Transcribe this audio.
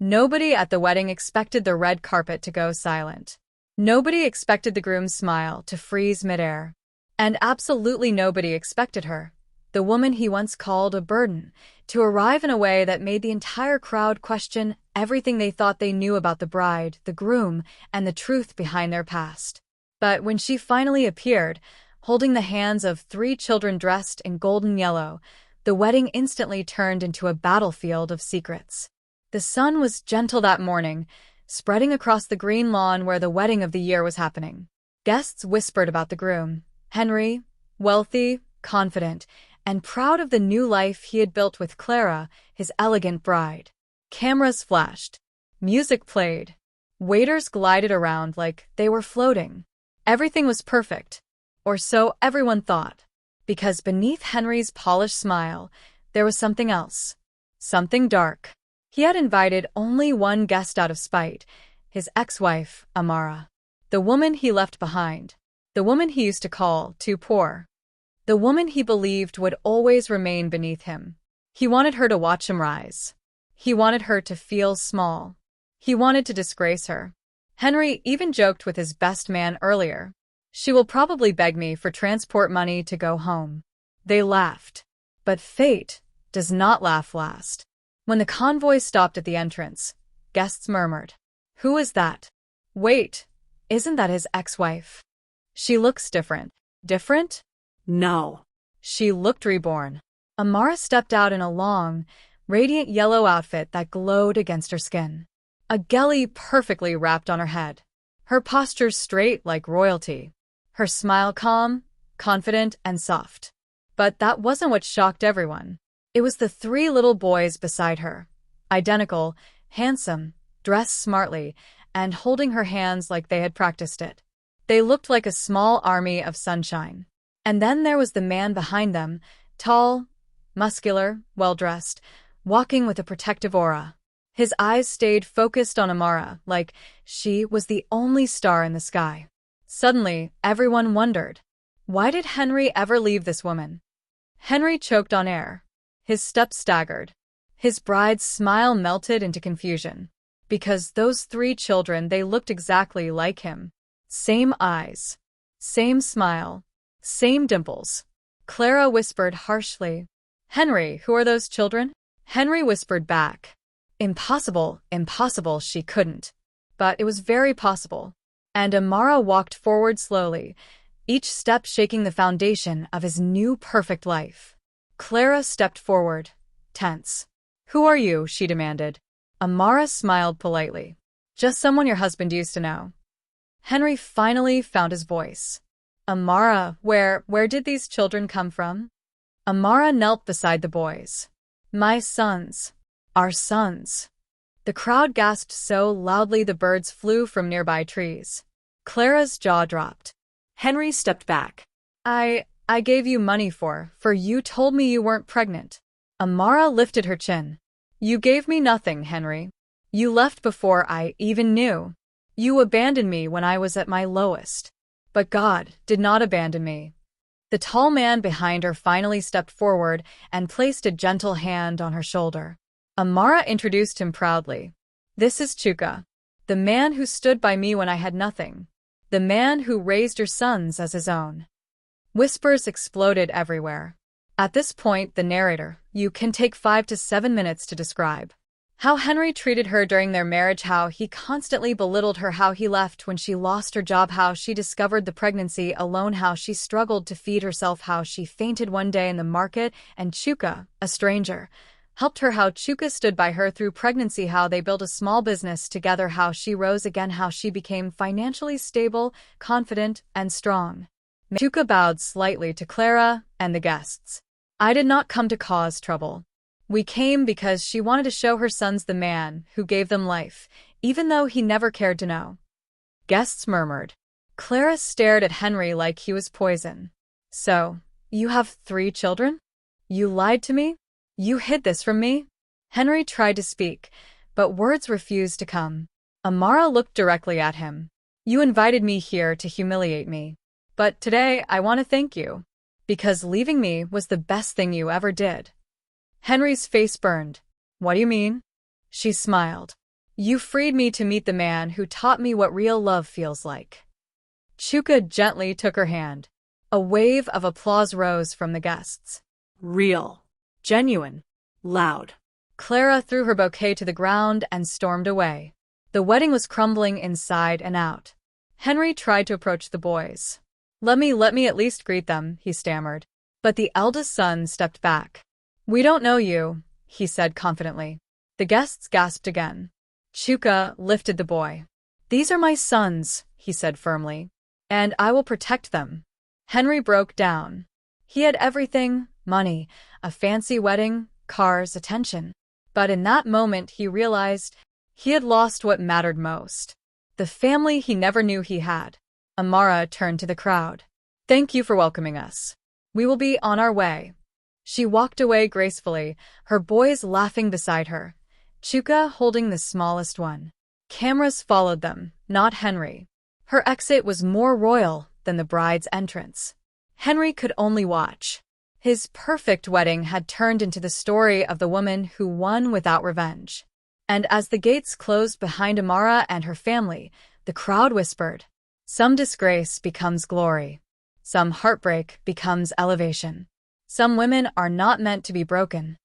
Nobody at the wedding expected the red carpet to go silent. Nobody expected the groom's smile to freeze midair. And absolutely nobody expected her, the woman he once called a burden, to arrive in a way that made the entire crowd question everything they thought they knew about the bride, the groom, and the truth behind their past. But when she finally appeared, holding the hands of 3 children dressed in golden yellow, the wedding instantly turned into a battlefield of secrets. The sun was gentle that morning, spreading across the green lawn where the wedding of the year was happening. Guests whispered about the groom, Henry, wealthy, confident, and proud of the new life he had built with Clara, his elegant bride. Cameras flashed. Music played. Waiters glided around like they were floating. Everything was perfect. Or so everyone thought. Because beneath Henry's polished smile, there was something else. Something dark. He had invited only one guest out of spite, his ex-wife, Amara. The woman he left behind. The woman he used to call too poor. The woman he believed would always remain beneath him. He wanted her to watch him rise. He wanted her to feel small. He wanted to disgrace her. Henry even joked with his best man earlier. She will probably beg me for transport money to go home. They laughed. But fate does not laugh last. When the convoy stopped at the entrance, guests murmured, "Who is that? Wait, isn't that his ex-wife? She looks different." Different? No. She looked reborn. Amara stepped out in a long, radiant yellow outfit that glowed against her skin. A gelly perfectly wrapped on her head. Her posture straight like royalty. Her smile calm, confident, and soft. But that wasn't what shocked everyone. It was the 3 little boys beside her. Identical, handsome, dressed smartly, and holding her hands like they had practiced it. They looked like a small army of sunshine. And then there was the man behind them, tall, muscular, well-dressed, walking with a protective aura. His eyes stayed focused on Amara, like she was the only star in the sky. Suddenly, everyone wondered, why did Henry ever leave this woman? Henry choked on air. His steps staggered. His bride's smile melted into confusion. Because those 3 children, they looked exactly like him. Same eyes. Same smile. Same dimples. Clara whispered harshly, "Henry, who are those children?" Henry whispered back, "Impossible, impossible," she couldn't. But it was very possible. And Amara walked forward slowly, each step shaking the foundation of his new perfect life. Clara stepped forward, tense. "Who are you?" she demanded. Amara smiled politely. "Just someone your husband used to know." Henry finally found his voice. "Amara, where did these children come from?" Amara knelt beside the boys. "My sons. Our sons." The crowd gasped so loudly the birds flew from nearby trees. Clara's jaw dropped. Henry stepped back. I gave you money for you told me you weren't pregnant." Amara lifted her chin. "You gave me nothing, Henry. You left before I even knew. You abandoned me when I was at my lowest. But God did not abandon me." The tall man behind her finally stepped forward and placed a gentle hand on her shoulder. Amara introduced him proudly. "This is Chuka, the man who stood by me when I had nothing. The man who raised your sons as his own." Whispers exploded everywhere. At this point, the narrator, you can take 5 to 7 minutes to describe how Henry treated her during their marriage, how he constantly belittled her, how he left when she lost her job, how she discovered the pregnancy alone, how she struggled to feed herself, how she fainted one day in the market, and Chuka, a stranger, helped her, how Chuka stood by her through pregnancy, how they built a small business together, how she rose again, how she became financially stable, confident, and strong. Chuka bowed slightly to Clara and the guests. "I did not come to cause trouble. We came because she wanted to show her sons the man who gave them life, even though he never cared to know." Guests murmured. Clara stared at Henry like he was poison. "So, you have 3 children? You lied to me? You hid this from me?" Henry tried to speak, but words refused to come. Amara looked directly at him. "You invited me here to humiliate me. But today I want to thank you. Because leaving me was the best thing you ever did." Henry's face burned. "What do you mean?" She smiled. You freed me to meet the man who taught me what real love feels like. Chuka gently took her hand. A wave of applause rose from the guests. Real. Genuine. Loud. Clara threw her bouquet to the ground and stormed away. The wedding was crumbling inside and out. Henry tried to approach the boys. Let me at least greet them, he stammered. But the eldest son stepped back. We don't know you, he said confidently. The guests gasped again. Chuka lifted the boy. These are my sons, he said firmly. And I will protect them. Henry broke down. He had everything, money, a fancy wedding, cars, attention. But in that moment he realized he had lost what mattered most. The family he never knew he had. Amara turned to the crowd. Thank you for welcoming us. We will be on our way. She walked away gracefully, her boys laughing beside her, Chuka holding the smallest one. Cameras followed them, not Henry. Her exit was more royal than the bride's entrance. Henry could only watch. His perfect wedding had turned into the story of the woman who won without revenge. And as the gates closed behind Amara and her family, the crowd whispered, some disgrace becomes glory. Some heartbreak becomes elevation. Some women are not meant to be broken.